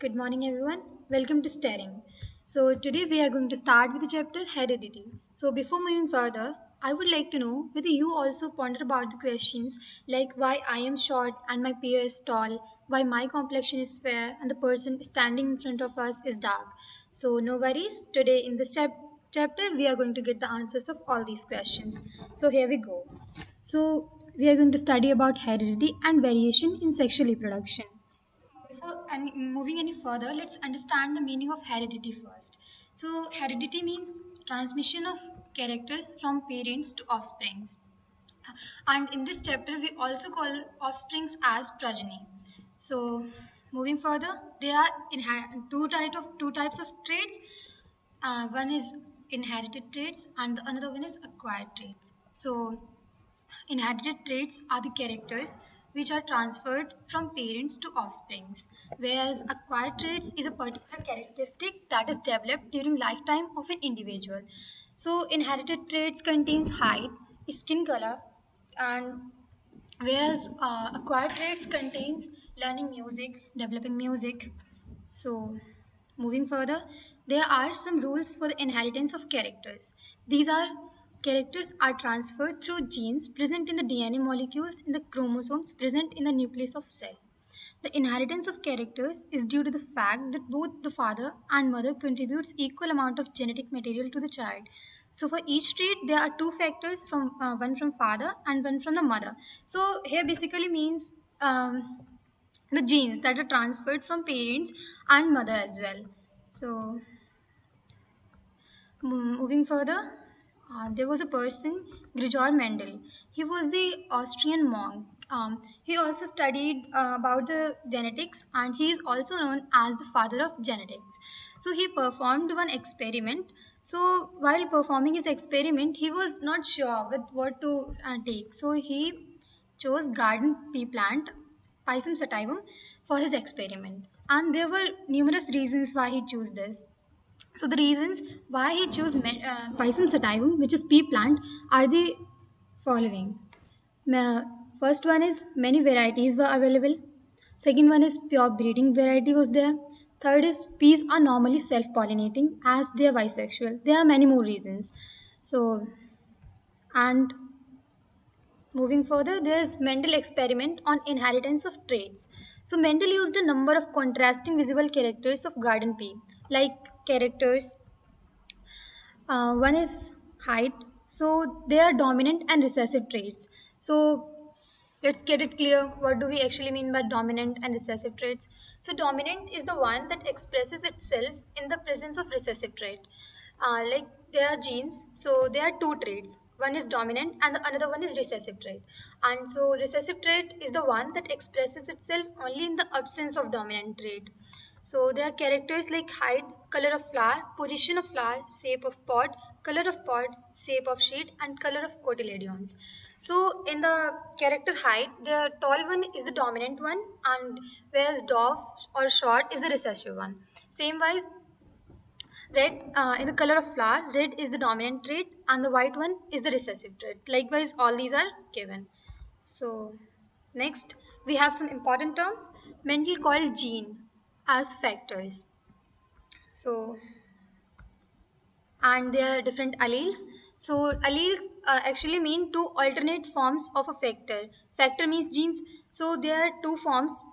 Good morning, everyone. Welcome to Starung. So, today we are going to start with the chapter Heredity. So, before moving further, I would like to know whether you also ponder about the questions like why I am short and my peer is tall, why my complexion is fair and the person standing in front of us is dark. So, no worries. Today, in this chapter, we are going to get the answers of all these questions. So, here we go. So, we are going to study about heredity and variation in sexual reproduction. Before moving any further, let's understand the meaning of heredity first. So, heredity means transmission of characters from parents to offsprings. And in this chapter, we also call offsprings as progeny. So, moving further, there are two types of traits. One is inherited traits, and the another one is acquired traits. So, inherited traits are the characters which are transferred from parents to offsprings, whereas acquired traits is a particular characteristic that is developed during lifetime of an individual. So inherited traits contains height, skin color, and whereas acquired traits contains learning music, developing music. So, moving further, there are some rules for the inheritance of characters. These are characters are transferred through genes present in the DNA molecules in the chromosomes present in the nucleus of cell. The inheritance of characters is due to the fact that both the father and mother contributes equal amount of genetic material to the child. So for each trait, there are two factors from one from father and one from the mother. So here basically means the genes that are transferred from parents and mother as well. So moving further, there was a person, Gregor Mendel. He was the Austrian monk. He also studied about the genetics and he is also known as the father of genetics. So he performed one experiment. So while performing his experiment, he was not sure with what to take. So he chose garden pea plant, Pisum sativum, for his experiment. And there were numerous reasons why he chose this. So the reasons why he chose Pisum sativum, which is pea plant, are the following. Ma- First one is many varieties were available. Second one is pure breeding variety was there. Third is peas are normally self-pollinating as they are bisexual. There are many more reasons. So and moving further, there's Mendel experiment on inheritance of traits. So Mendel used a number of contrasting visible characters of garden pea, like characters one is height. So they are dominant and recessive traits. So let's get it clear. What do we actually mean by dominant and recessive traits? So dominant is the one that expresses itself in the presence of recessive trait. Like there are genes. So there are two traits. One is dominant and the another one is recessive trait. And so recessive trait is the one that expresses itself only in the absence of dominant trait. So there are characters like height, color of flower, position of flower, shape of pod, color of pod, shape of sheet, and color of cotyledons. So in the character height, the tall one is the dominant one, and whereas dwarf or short is the recessive one. Same wise, red in the color of flower, red is the dominant trait, and the white one is the recessive trait. Likewise, all these are given. So next, we have some important terms. Mendel called gene as factors. So, and there are different alleles. So, alleles actually mean two alternate forms of a factor. Factor means genes. So, there are two forms,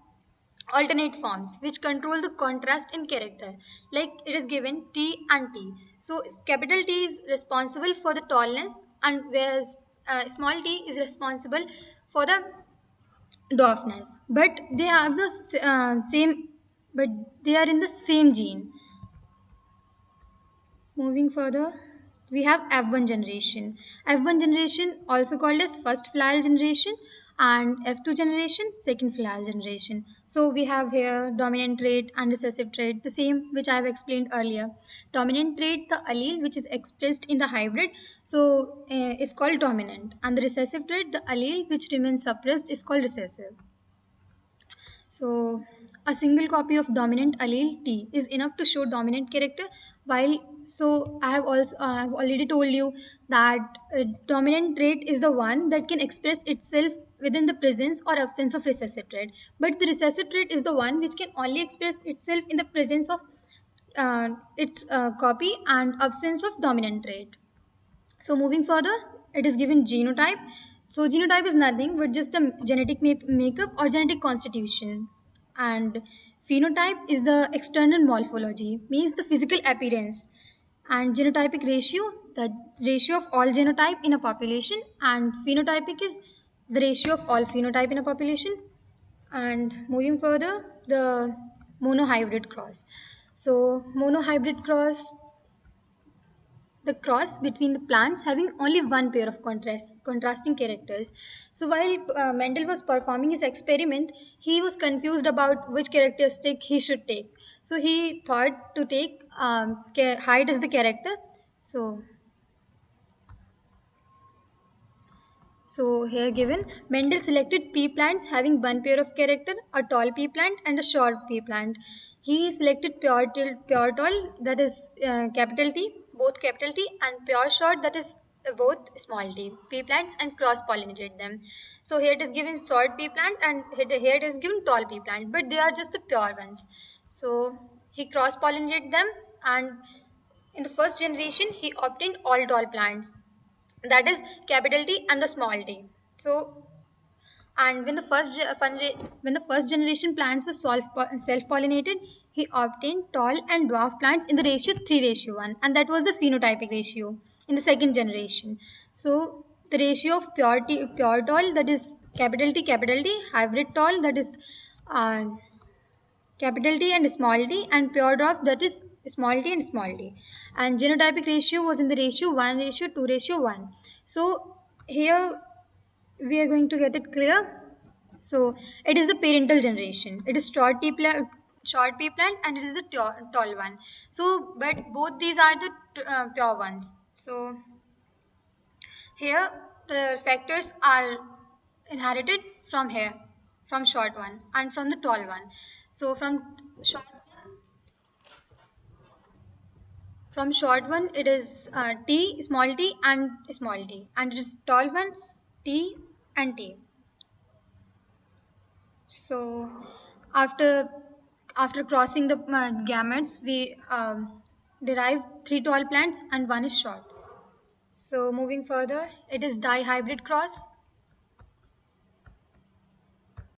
alternate forms, which control the contrast in character. Like it is given T and T. So, capital T is responsible for the tallness, and whereas small t is responsible for the dwarfness. But they have the same, but they are in the same gene. Moving further, we have F1 generation. F1 generation, also called as first filial generation, and F2 generation, second filial generation. So we have here dominant trait and recessive trait, the same which I have explained earlier. Dominant trait, the allele which is expressed in the hybrid, so is called dominant, and the recessive trait, the allele which remains suppressed, is called recessive. So, a single copy of dominant allele T is enough to show dominant character. While so, I have already told you that dominant trait is the one that can express itself within the presence or absence of recessive trait. But the recessive trait is the one which can only express itself in the presence of its copy and absence of dominant trait. So moving further, it is given genotype. So genotype is nothing but just the genetic makeup or genetic constitution. And phenotype is the external morphology, means the physical appearance. And genotypic ratio, the ratio of all genotype in a population. And phenotypic is the ratio of all phenotype in a population. And moving further, the monohybrid cross. So monohybrid cross, the cross between the plants having only one pair of contrasting characters. So while Mendel was performing his experiment, he was confused about which characteristic he should take. So he thought to take height as the character. So So here given, Mendel selected pea plants having one pair of character, a tall pea plant and a short pea plant. He selected pure tall, that is capital T, both capital T, and pure short, that is both small t, pea plants, and cross pollinated them. So here it is given short pea plant and here it is given tall pea plant, but they are just the pure ones. So he cross pollinated them, and in the first generation he obtained all tall plants, that is capital T and the small t. So and when the first generation plants were self pollinated, he obtained tall and dwarf plants in the ratio 3:1, and that was the phenotypic ratio in the second generation. So the ratio of pure tall, that is capital T, hybrid tall, that is uh, capital T and small t, and pure dwarf, that is small t and small t. And genotypic ratio was in the ratio 1:2:1. So here we are going to get it clear. So it is the parental generation. It is short pea plant, and it is a tall one. So but both these are the pure ones. So here the factors are inherited from here, from short one and from the tall one. So short short one it is t, small t, and it is tall one t and t. So after crossing the gametes, we derive three tall plants and one is short. So moving further, it is dihybrid cross.